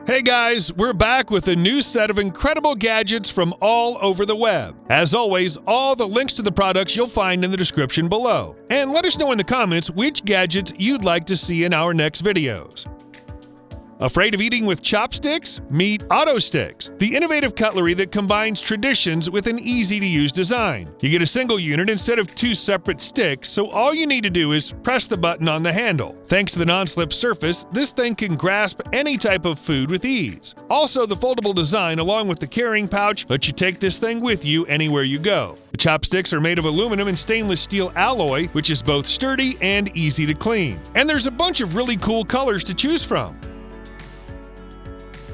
Hey guys, we're back with a new set of incredible gadgets from all over the web. As always, all the links to the products you'll find in the description below. And let us know in the comments which gadgets you'd like to see in our next videos. Afraid of eating with chopsticks? Meet Autosticks, the innovative cutlery that combines traditions with an easy-to-use design. You get a single unit instead of two separate sticks, so all you need to do is press the button on the handle. Thanks to the non-slip surface, this thing can grasp any type of food with ease. Also, the foldable design along with the carrying pouch lets you take this thing with you anywhere you go. The chopsticks are made of aluminum and stainless steel alloy, which is both sturdy and easy to clean. And there's a bunch of really cool colors to choose from.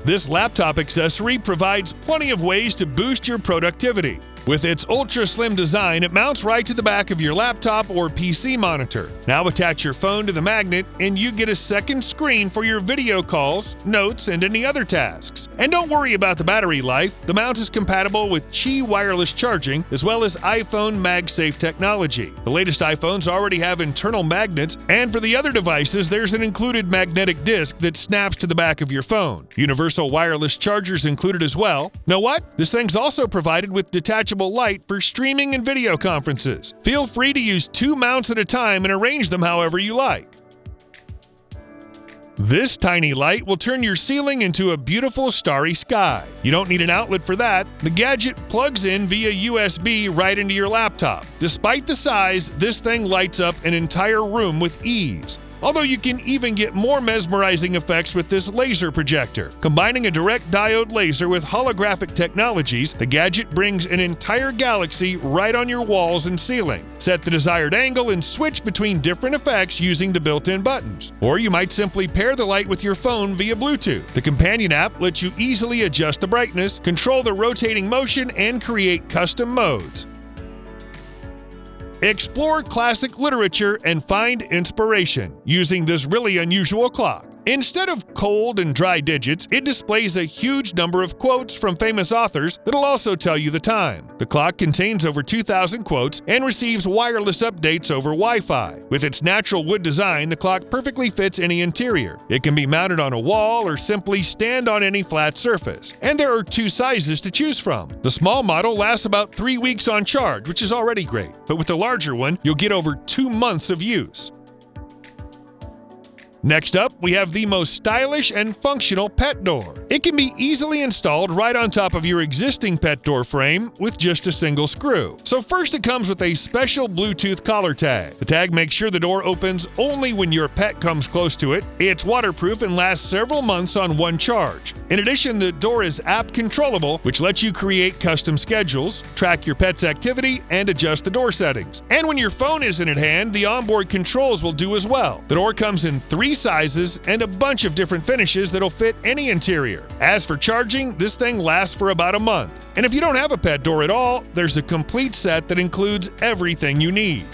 This laptop accessory provides plenty of ways to boost your productivity. With its ultra-slim design, it mounts right to the back of your laptop or PC monitor. Now attach your phone to the magnet and you get a second screen for your video calls, notes, and any other tasks. And don't worry about the battery life. The mount is compatible with Qi wireless charging as well as iPhone MagSafe technology. The latest iPhones already have internal magnets, and for the other devices, there's an included magnetic disc that snaps to the back of your phone. Universal wireless chargers included as well. Know what? This thing's also provided with detachable light for streaming and video conferences. Feel free to use two mounts at a time and arrange them however you like. This tiny light will turn your ceiling into a beautiful starry sky. You don't need an outlet for that. The gadget plugs in via USB right into your laptop. Despite the size, this thing lights up an entire room with ease. Although you can even get more mesmerizing effects with this laser projector. Combining a direct diode laser with holographic technologies, the gadget brings an entire galaxy right on your walls and ceiling. Set the desired angle and switch between different effects using the built-in buttons. Or you might simply pair the light with your phone via Bluetooth. The companion app lets you easily adjust the brightness, control the rotating motion, and create custom modes. Explore classic literature and find inspiration using this really unusual clock. Instead of cold and dry digits, it displays a huge number of quotes from famous authors that'll also tell you the time. The clock contains over 2,000 quotes and receives wireless updates over Wi-Fi. With its natural wood design, the clock perfectly fits any interior. It can be mounted on a wall or simply stand on any flat surface. And there are two sizes to choose from. The small model lasts about 3 weeks on charge, which is already great. But with the larger one, you'll get over 2 months of use. Next up, we have the most stylish and functional pet door. It can be easily installed right on top of your existing pet door frame with just a single screw. So first, it comes with a special Bluetooth collar tag. The tag makes sure the door opens only when your pet comes close to it. It's waterproof and lasts several months on one charge. In addition, the door is app controllable, which lets you create custom schedules, track your pet's activity, and adjust the door settings. And when your phone isn't at hand, the onboard controls will do as well. The door comes in 3 sizes and a bunch of different finishes that'll fit any interior. As for charging, this thing lasts for about a month. And if you don't have a pet door at all, there's a complete set that includes everything you need.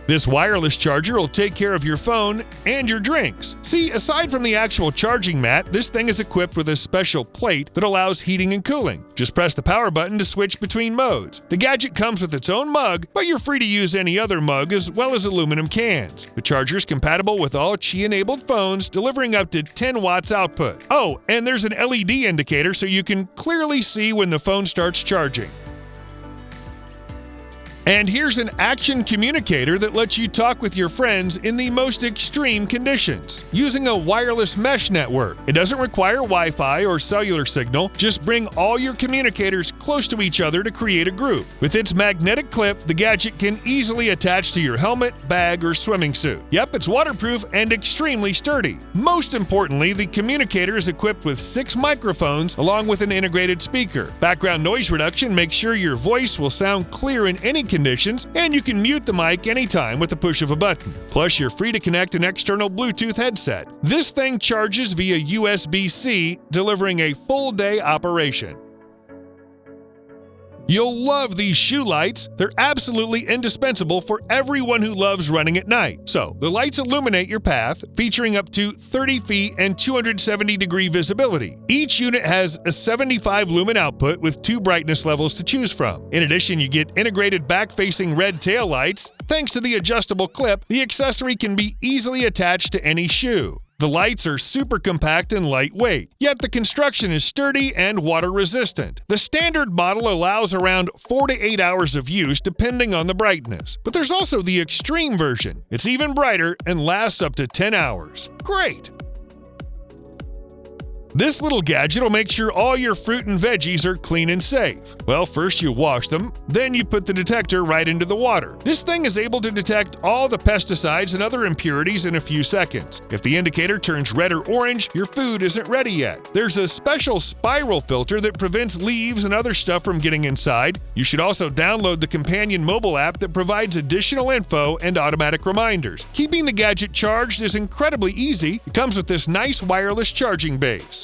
This wireless charger will take care of your phone and your drinks. See, aside from the actual charging mat, this thing is equipped with a special plate that allows heating and cooling. Just press the power button to switch between modes. The gadget comes with its own mug, but you're free to use any other mug as well as aluminum cans. The charger is compatible with all Qi-enabled phones, delivering up to 10 watts output. Oh, and there's an LED indicator so you can clearly see when the phone starts charging. And here's an action communicator that lets you talk with your friends in the most extreme conditions, using a wireless mesh network. It doesn't require Wi-Fi or cellular signal, just bring all your communicators close to each other to create a group. With its magnetic clip, the gadget can easily attach to your helmet, bag, or swimming suit. Yep, it's waterproof and extremely sturdy. Most importantly, the communicator is equipped with 6 microphones along with an integrated speaker. Background noise reduction makes sure your voice will sound clear in any conditions, and you can mute the mic anytime with the push of a button. Plus, you're free to connect an external Bluetooth headset. This thing charges via USB-C, delivering a full-day operation. You'll love these shoe lights. They're absolutely indispensable for everyone who loves running at night. So, the lights illuminate your path, featuring up to 30 feet and 270-degree visibility. Each unit has a 75 lumen output with 2 brightness levels to choose from. In addition, you get integrated back-facing red tail lights. Thanks to the adjustable clip, the accessory can be easily attached to any shoe. The lights are super compact and lightweight, yet the construction is sturdy and water-resistant. The standard model allows around 4 to 8 hours of use depending on the brightness. But there's also the extreme version. It's even brighter and lasts up to 10 hours. Great! This little gadget will make sure all your fruit and veggies are clean and safe. Well, first you wash them, then you put the detector right into the water. This thing is able to detect all the pesticides and other impurities in a few seconds. If the indicator turns red or orange, your food isn't ready yet. There's a special spiral filter that prevents leaves and other stuff from getting inside. You should also download the companion mobile app that provides additional info and automatic reminders. Keeping the gadget charged is incredibly easy. It comes with this nice wireless charging base.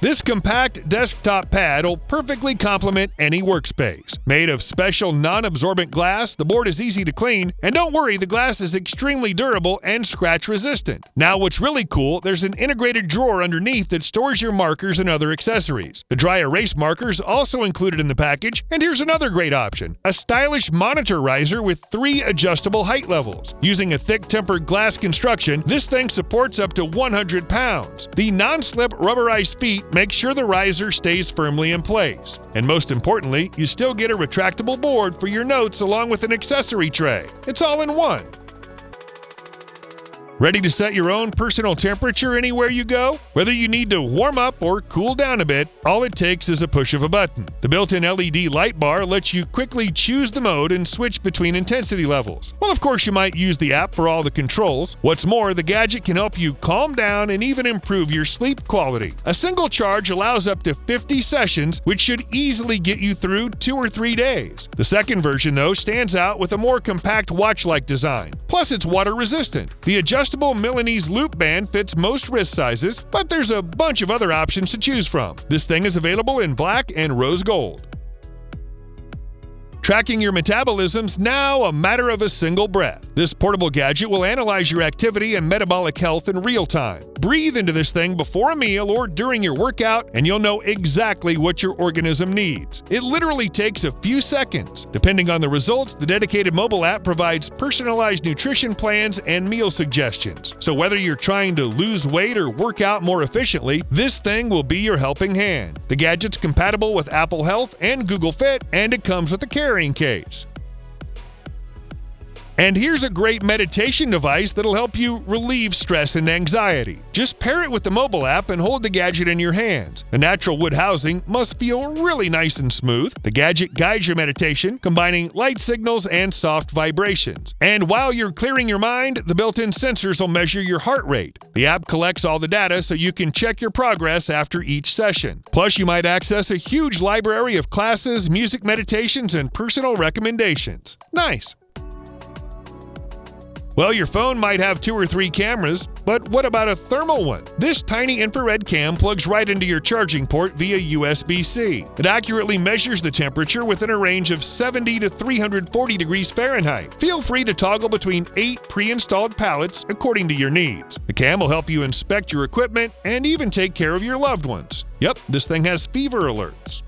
This compact desktop pad will perfectly complement any workspace. Made of special non-absorbent glass, the board is easy to clean, and don't worry, the glass is extremely durable and scratch-resistant. Now what's really cool, there's an integrated drawer underneath that stores your markers and other accessories. The dry erase marker is also included in the package, and here's another great option, a stylish monitor riser with 3 adjustable height levels. Using a thick tempered glass construction, this thing supports up to 100 pounds. The non-slip rubberized feet make sure the riser stays firmly in place. And most importantly, you still get a retractable board for your notes along with an accessory tray. It's all in one. Ready to set your own personal temperature anywhere you go? Whether you need to warm up or cool down a bit, all it takes is a push of a button. The built-in LED light bar lets you quickly choose the mode and switch between intensity levels. Well, of course, you might use the app for all the controls. What's more, the gadget can help you calm down and even improve your sleep quality. A single charge allows up to 50 sessions, which should easily get you through 2 or 3 days. The second version, though, stands out with a more compact watch-like design. Plus, it's water-resistant. The adjustable Milanese loop band fits most wrist sizes, but there's a bunch of other options to choose from. This thing is available in black and rose gold. Tracking your metabolism's now a matter of a single breath. This portable gadget will analyze your activity and metabolic health in real time. Breathe into this thing before a meal or during your workout, and you'll know exactly what your organism needs. It literally takes a few seconds. Depending on the results, the dedicated mobile app provides personalized nutrition plans and meal suggestions. So whether you're trying to lose weight or work out more efficiently, this thing will be your helping hand. The gadget's compatible with Apple Health and Google Fit, and it comes with a carrying case. And here's a great meditation device that'll help you relieve stress and anxiety. Just pair it with the mobile app and hold the gadget in your hands. The natural wood housing must feel really nice and smooth. The gadget guides your meditation, combining light signals and soft vibrations. And while you're clearing your mind, the built-in sensors will measure your heart rate. The app collects all the data so you can check your progress after each session. Plus, you might access a huge library of classes, music meditations, and personal recommendations. Nice! Well, your phone might have 2 or 3 cameras, but what about a thermal one? This tiny infrared cam plugs right into your charging port via USB-C. It accurately measures the temperature within a range of 70 to 340 degrees Fahrenheit. Feel free to toggle between 8 pre-installed palettes according to your needs. The cam will help you inspect your equipment and even take care of your loved ones. Yep, this thing has fever alerts.